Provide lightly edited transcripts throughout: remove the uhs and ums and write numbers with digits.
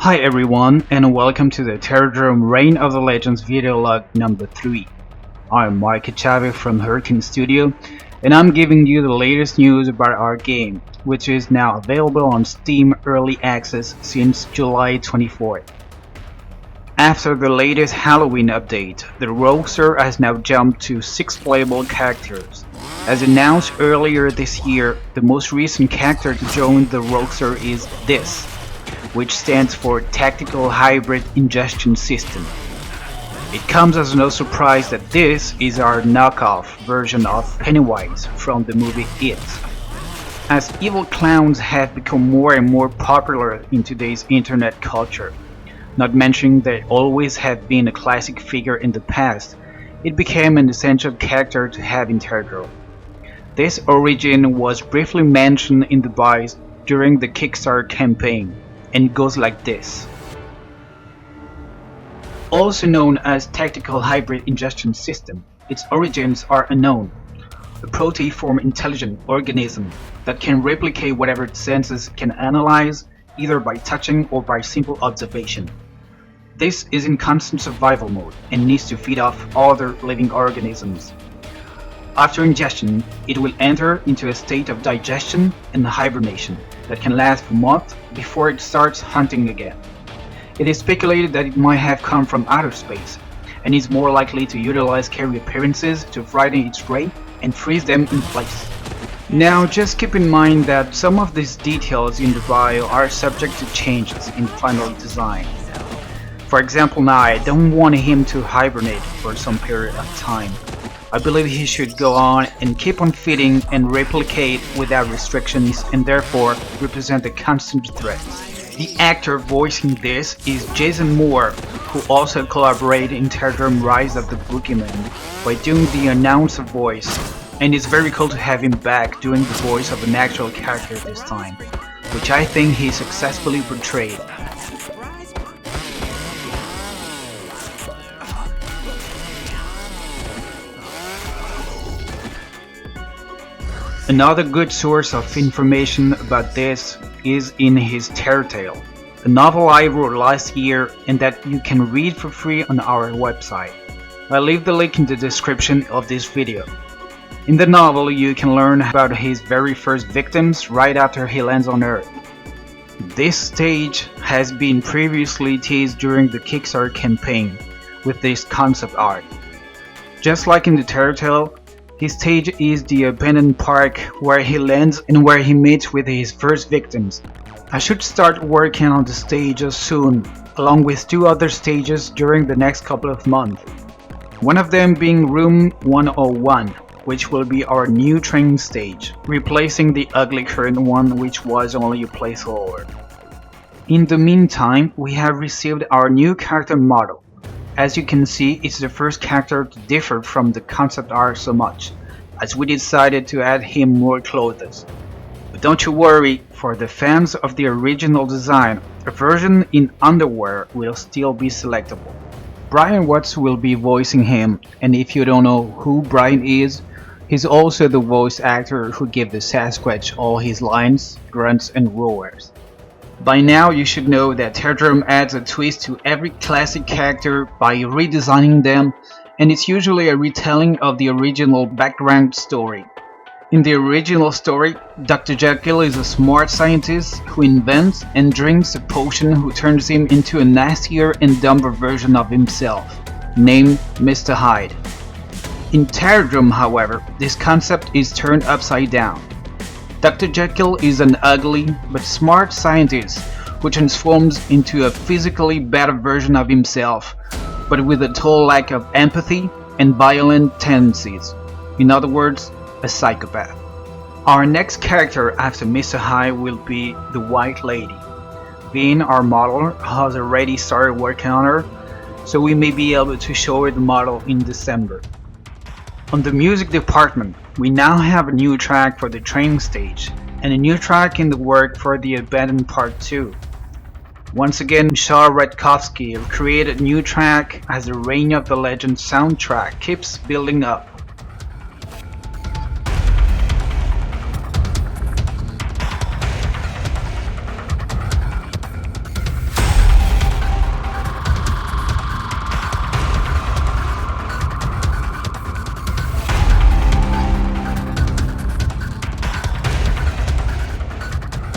Hi everyone, and welcome to the Terrordrome Reign of the Legends video log number 3. I'm Mike Chavez from Hurricane Studio, and I'm giving you the latest news about our game, which is now available on Steam Early Access since July 24th. After the latest Halloween update, the roster has now jumped to 6 playable characters. As announced earlier this year, the most recent character to join the roster is this, which stands for Tactical Hybrid Ingestion System. It comes as no surprise that this is our knockoff version of Pennywise from the movie It. As evil clowns have become more and more popular in today's internet culture, not mentioning they always have been a classic figure in the past, it became an essential character to have in Terrordrome. This origin was briefly mentioned in the bios during the Kickstarter campaign, and it goes like this. Also known as Tactical Hybrid Ingestion System, its origins are unknown. A proteoform intelligent organism that can replicate whatever its senses can analyze, either by touching or by simple observation. This is in constant survival mode and needs to feed off other living organisms. After ingestion, it will enter into a state of digestion and hibernation that can last for months before it starts hunting again. It is speculated that it might have come from outer space, and is more likely to utilize carrier appearances to frighten its prey and freeze them in place. Now just keep in mind that some of these details in the bio are subject to changes in the final design. For example, now I don't want him to hibernate for some period of time. I believe he should go on and keep on feeding and replicate without restrictions, and therefore represent a constant threat. The actor voicing this is Jason Moore, who also collaborated in Terrordrome Rise of the Boogeyman by doing the announcer voice, and it's very cool to have him back doing the voice of an actual character this time, which I think he successfully portrayed. Another good source of information about this is in his Teartale, a novel I wrote last year and that you can read for free on our website. I'll leave the link in the description of this video. In the novel, you can learn about his very first victims right after he lands on Earth. This stage has been previously teased during the Kickstarter campaign with this concept art. Just like in the Teartale, his stage is the abandoned park where he lands and where he meets with his first victims. I should start working on the stages soon, along with 2 other stages during the next couple of months. One of them being Room 101, which will be our new training stage, replacing the ugly current one which was only a placeholder. In the meantime, we have received our new character model. As you can see, it's the first character to differ from the concept art so much, as we decided to add him more clothes. But don't you worry, for the fans of the original design, a version in underwear will still be selectable. Brian Watts will be voicing him, and if you don't know who Brian is, he's also the voice actor who gave the Sasquatch all his lines, grunts and roars. By now you should know that Terrordrome adds a twist to every classic character by redesigning them, and it's usually a retelling of the original background story. In the original story, Dr. Jekyll is a smart scientist who invents and drinks a potion who turns him into a nastier and dumber version of himself, named Mr. Hyde. In Terrordrome, however, this concept is turned upside down. Dr. Jekyll is an ugly but smart scientist who transforms into a physically better version of himself, but with a total lack of empathy and violent tendencies. In other words, a psychopath. Our next character after Mr. Hyde will be the White Lady. Being our modeler has already started working on her, so we may be able to show her the model in December. On the music department, we now have a new track for the training stage, and a new track in the work for the Abandoned Part 2. Once again, Shaw Redkowski created a new track as the Reign of the Legends soundtrack keeps building up.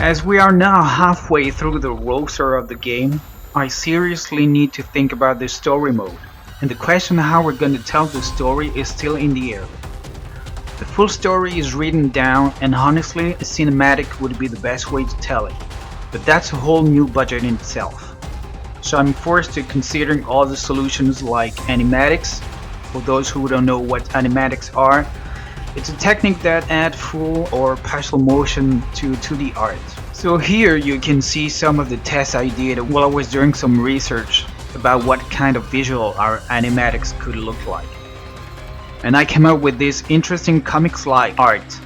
As we are now halfway through the roster of the game, I seriously need to think about the story mode, and the question how we're going to tell the story is still in the air. The full story is written down, and honestly a cinematic would be the best way to tell it, but that's a whole new budget in itself. So I'm forced to considering all the solutions like animatics. For those who don't know what animatics are, it's a technique that adds full or partial motion to 2D art. So here you can see some of the tests I did while I was doing some research about what kind of visual our animatics could look like. And I came up with this interesting comics-like art.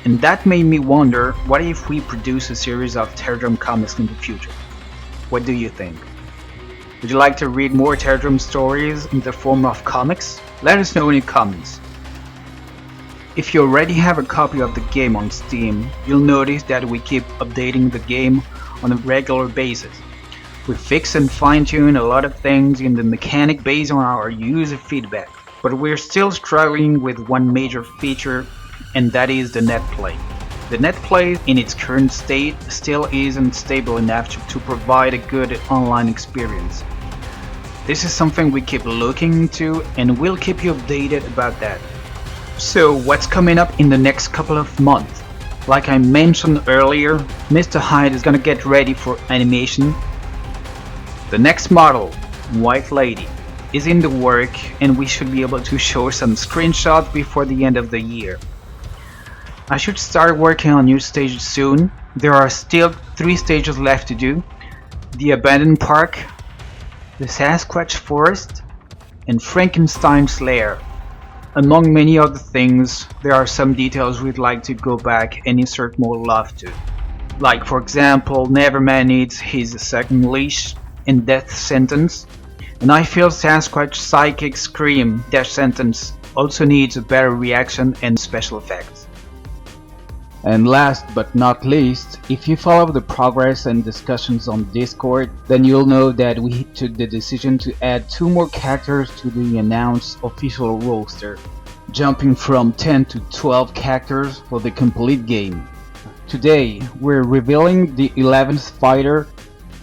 And that made me wonder, what if we produce a series of Terrordrome comics in the future? What do you think? Would you like to read more Terrordrome stories in the form of comics? Let us know in the comments. If you already have a copy of the game on Steam, you'll notice that we keep updating the game on a regular basis. We fix and fine-tune a lot of things in the mechanic based on our user feedback. But we're still struggling with one major feature, and that is the Netplay. The Netplay in its current state still isn't stable enough to provide a good online experience. This is something we keep looking into, and we'll keep you updated about that. So what's coming up in the next couple of months? Like I mentioned earlier, Mr. Hyde is gonna get ready for animation. The next model, White Lady, is in the work, and we should be able to show some screenshots before the end of the year. I should start working on new stages soon. There are still 3 stages left to do: the Abandoned Park, the Sasquatch Forest, and Frankenstein's Lair. Among many other things, there are some details we'd like to go back and insert more love to. Like for example, Neverman needs his second leash and death sentence, and I feel Sasquatch Psychic Scream Death Sentence also needs a better reaction and special effects. And last but not least, if you follow the progress and discussions on Discord, then you'll know that we took the decision to add 2 more characters to the announced official roster, jumping from 10 to 12 characters for the complete game. Today, we're revealing the 11th fighter.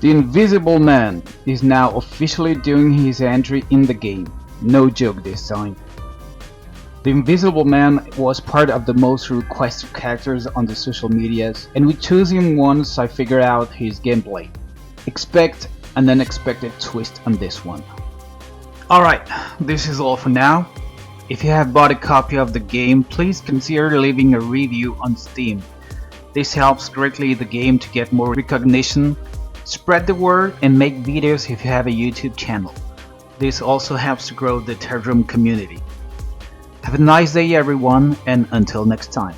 The Invisible Man is now officially doing his entry in the game. No joke this time. The Invisible Man was part of the most requested characters on the social medias, and we chose him once I figured out his gameplay. Expect an unexpected twist on this one. Alright, this is all for now. If you have bought a copy of the game, please consider leaving a review on Steam. This helps greatly the game to get more recognition. Spread the word and make videos if you have a YouTube channel. This also helps to grow the Terrordrome community. Have a nice day everyone, and until next time.